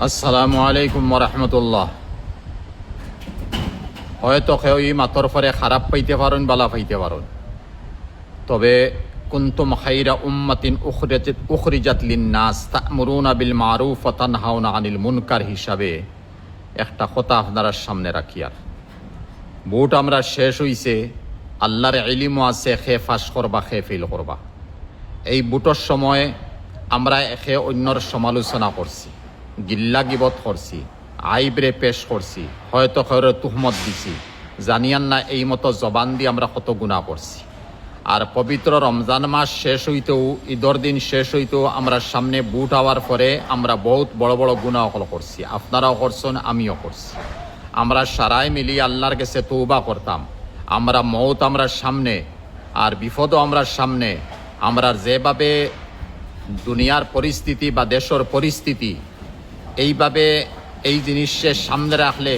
আসসালামু আলাইকুম ওরহমতুল্লাহ। হয়তো কেউ এই মাতর পরে খারাপ পাইতে পারেন, বালা পাইতে পারেন, তবে কুনতুম খাইরা উম্মাতিন উখরিজাত লিন্নাস তা'মুরুনা বিল মারুফ ওয়া তানহাউনা আনিল মুনকার হিসাবে একটা কথা আপনার সামনে রাখি। আর বুট আমরা শেষ হইছে, আল্লাহর ইলমও আছে, খে ফাঁস করবা খে ফেল করবা। এই বুটর সময় আমরা একে অন্যর সমালোচনা করছি, গিল্লা গিবত করছি, আইবরে পেশ করছি, হয়তো খয়রে তুহমত দিছি, জানিয়ান না এই মতো জবান দিয়ে আমরা কত গুনাহ করছি। আর পবিত্র রমজান মাস শেষ হইতেও, ঈদর দিন শেষ হইতেও আমরা সামনে বুট হওয়ার পরে আমরা বহুত বড় বড় গুনাহ করছি। আপনারাও করছেন, আমিও করছি। আমরা সারাই মিলি আল্লাহর কাছে তওবা করতাম। আমরা মওত আমরা সামনে, আর বিপদও আমরা সামনে। আমরা যেভাবে দুনিয়ার পরিস্থিতি বা দেশের পরিস্থিতি, এইভাবে এই জিনিসের সামনে রাখলে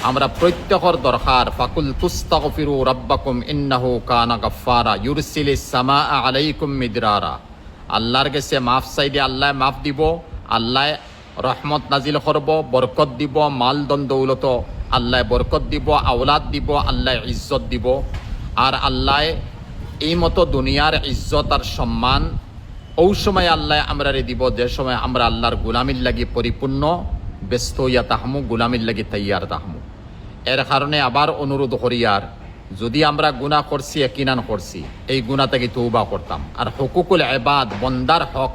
আমরা প্রত্যেকের দরকার ফাকুল তুস্তাগফিরু রাব্বাকুম ইন্নাহু কানা গাফফারা ইউরসিলিস সামাআ আলাইকুম মিদরারা। আল্লাহর কাছে মাফ চাইলে আল্লাহ মাফ দিব, আল্লাহ রহমত নাজিল করব, বরকত দিব, মাল দন দৌলত আল্লাহ বরকত দিব, আওলাদ দিব, আল্লাহ ইজ্জত দিব। আর আল্লাহ এই মতো দুনিয়ার ইজ্জত আর সম্মান ওই সময় আল্লাহ আমরা দিব যে সময় আমরা আল্লাহর গুলামির লাগি পরিপূর্ণ ব্যস্ত হইয়া তাহমু, গুলামির লাগি তৈয়ার তাহমু। এর কারণে আবার অনুরোধ করিয়ার, যদি আমরা গুনাহ করছি, একিনান করছি, এই গুনাহ থেকে তওবা করতাম। আর হুকুকুল ইবাদ, বন্দার হক,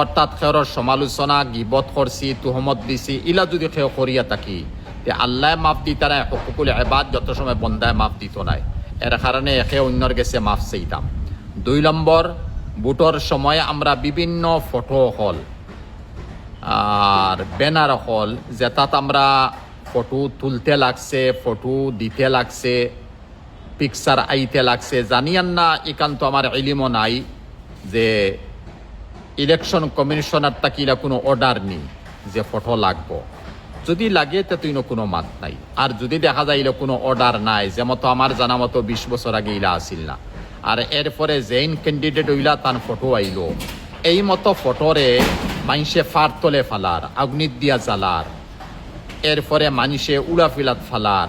অর্থাৎ খেয়র সমালোচনা, গিবত করছি, তুহমত দিছি, ইলা যদি খেয় করিয়া থাকি, তে আল্লাহ মাফ দিত না। হুকুকুল ইবাদ যত সময় বন্দায় মাফ দিত নাই, এর কারণে একে অন্যর গেছে মাফ চাইতাম। 2 নম্বর, বুটর সময় আমরা বিভিন্ন ফটো হল আর ব্যানার হল, যেটাত আমরা ফটো তুলতে লাগছে, ফটো দিতে লাগছে, পিকচার আইতে লাগছে, জানিয়ান না একান্ত আমার ইলিমও নাই যে ইলেকশন কমিশনার তাকিলা কোনো অর্ডার নেই যে ফটো লাগবো। যদি লাগে তে তুই কোনো মাত নাই। আর যদি দেখা যায় কোনো অর্ডার নাই, যে মতো আমার জানা মতো 20 বছর আগে ইলা আসিল না। আর এরপরে যেইন ক্যান্ডিডেট হইলা তার ফটো আইলো, এই মতো ফটোরে মানুষে ফার তলে ফালার, আগ্নিত দিয়া জ্বালার, এরপরে মানুষে উড়া ফিলাত ফালার,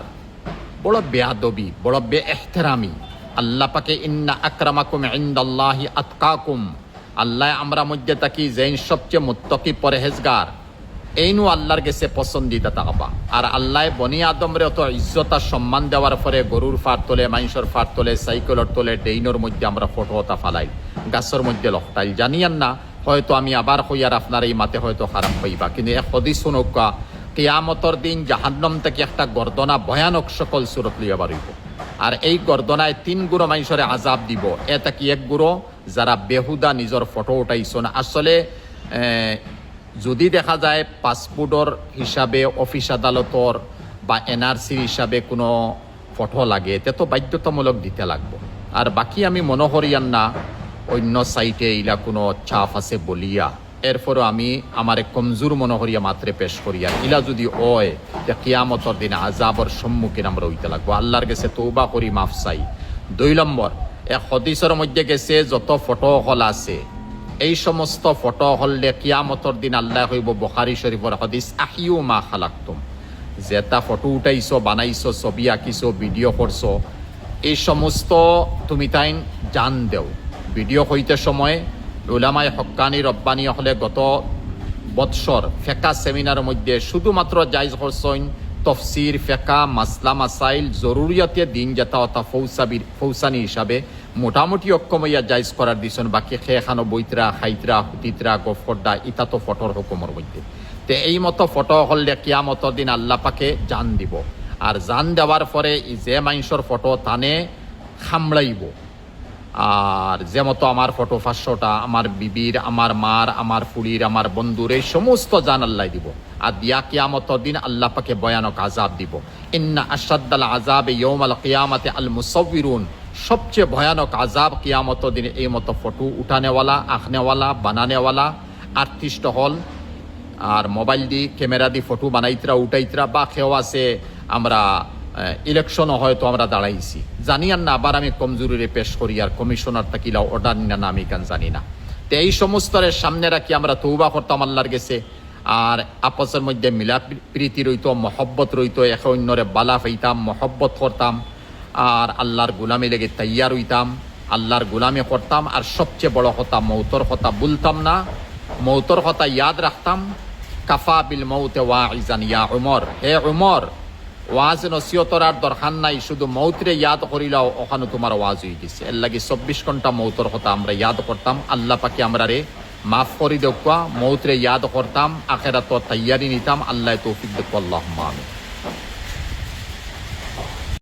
বড় বেয়াদবি, বড় বে এহতেরামি। আল্লাহ পাকে ইন্না আকরামাকুম ইনদাল্লাহি আতকাকুম, আল্লাহ আমরা মধ্যে থাকি যেইন সবচেয়ে মুত্তাকি পরহেজগার, এইনু আল্লাহর কাছে পছন্দিতা তাকবা। আর আল্লাহ বনি আদমরে অত ইজ্জত আর সম্মান দেওয়ার পরে গরুর ফার তোলে, মানুষের ফার তোলে, সাইকেলের তোলে, ডেইনোর মধ্যে আমরা ফটোটা ফালাই, গাছের মধ্যে লখটাই। জানিয়ান না, হয়তো আমি আবার হইয়ার আপনার এই মাতে হয়তো খারাপ হইবা, কিন্তু এক হদিস শুনকা, কিয়ামতর দিন জাহান্নাম থেকে একটা গর্দনা ভয়ানক সকল সুরত লইয়া বাড়িব। আর এই গর্দনায় 3 গুরো মানুষের আজাব দিব। এটা কি 1 গুরো যারা বেহুদা নিজের ফটো উঠাইছো না। আসলে যদি দেখা যায় পাসপোর্টর হিসাবে, অফিস আদালতর বা এনআরসির হিসাবে কোনো ফটো লাগে, তে তো বাধ্যতামূলক দিতে লাগবো। আর বাকি আমি মনে করিয়ান না অন্য সাইটে ইলা কোনো চাপ আছে বলিয়া, এরপরও আমি আমার কমজোর মনে করিয়া মাত্রে পেশ করিয়া, ইলা যদি ওয় যে কিয়ামতর দিন আজাবর সম্মুখীন আমরা হইতে লাগবো। আল্লাহর কাছে তওবা করি, মাফ চাই। 2 নম্বর, এক হদিসের মধ্যে গেছে যত ফটো হল আছে, এই সমস্ত ফটো হলে কিয়ামতর দিন আল্লাহ কইব, বুখারী শরীফের হাদিস, আহিউ মা খালাকতুম, যেটা ফটো উঠাইছো, বানাইছো, ছবি আঁকিছো, ভিডিও করছো, এই সমস্ত তুমি তাই জান দেও। ভিডিও হইতে সময় উলামায়ে হক্কানি রব্বানি হলে গত বৎসর ফেকা সেমিনারের মধ্যে শুধুমাত্র জায়েজ করছেন তফসির, ফেকা, মাসলা মাসাইল, জরুরিয়াতে দিন যেটা অর্থাৎ ফৌসানি হিসাবে মোটামুটি অক্ষমইয়া জায়েজ করার দিছেন। বাকি খেখানো বইতরা, খাইতরা, হুতিতরা, গফরদা, ইতা তো ফটোর হুকুমের মধ্যে। তে এই মতো ফটো হলে কিয়ামতর দিন আল্লাহ পাকে জান দিব। আর জান দেওয়ার পরে যে মানুষের ফটো তানে খামড়াইব। আর যে মতো আমার ফটো 500টা, আমার বিবির, আমার মার, আমার ফুড়ির, আমার বন্ধুর, এই সমস্ত জান আল্লাহ দিব। আর দিয়া কিয়ামতর দিন আল্লাহ পাকে ভয়ানক আযাব দিব। ইন্না আশাদ্দাল আযাবে ইয়াউমাল কিয়ামাতি আল মুসাউবিরুন, সবচেয়ে ভয়ানক আযাব কিয়ামতর দিন এই মতো ফটো উঠানেওয়ালা, আঁকনেওয়ালা, বানানেওয়ালা আর্টিস্ট হল, আর মোবাইল দি ক্যামেরা দি ফটো বানাইতরা, উঠাইতরা, বা কেউ আছে আমরা ইলেকশনও হয়তো আমরা দাঁড়াইছি, জানিয়ান না। আবার আমি কমজোরিরে পেশ করি, আর কমিশনার তাকিলা অর্ডার না আমি কেন জানি না। তো এই সমস্তরের সামনে রাখি আমরা তওবা করতাম আল্লাহর গেছে। আর আপসের মধ্যে মিলা প্রীতি রইত, মহব্বত রইত, একে অন্যরে বালা পাইতাম, মহব্বত করতাম, আর আল্লাহর গোলামি লেগে তৈয়ার হইতাম, আল্লাহর গোলামি করতাম। আর সবচেয়ে বড় কথা, মৌতর কথা বলতাম না, মৌতর কথা ইয়াদ রাখতাম। কাফা বিল মৌতে ওয়াইজান ইয়া উমর, হে উমর, ওয়াজ নসিহতর আর দরকার নাই, শুধু মৌতরে ইয়াদ করিলাও ওখানে তোমার ওয়াজ হয়ে গেছে। এর লাগে 24 ঘন্টা মৌতর কথা আমরা ইয়াদ করতাম। আল্লাহ পাকে আমরা রে মাফ করি দেখুয়া, মৌতরে ইয়াদ করতাম, আখেরাত তৈয়ারি নিতাম। আল্লাহ তৌফিক দেখো, আল্লাহুম্মা আমিন।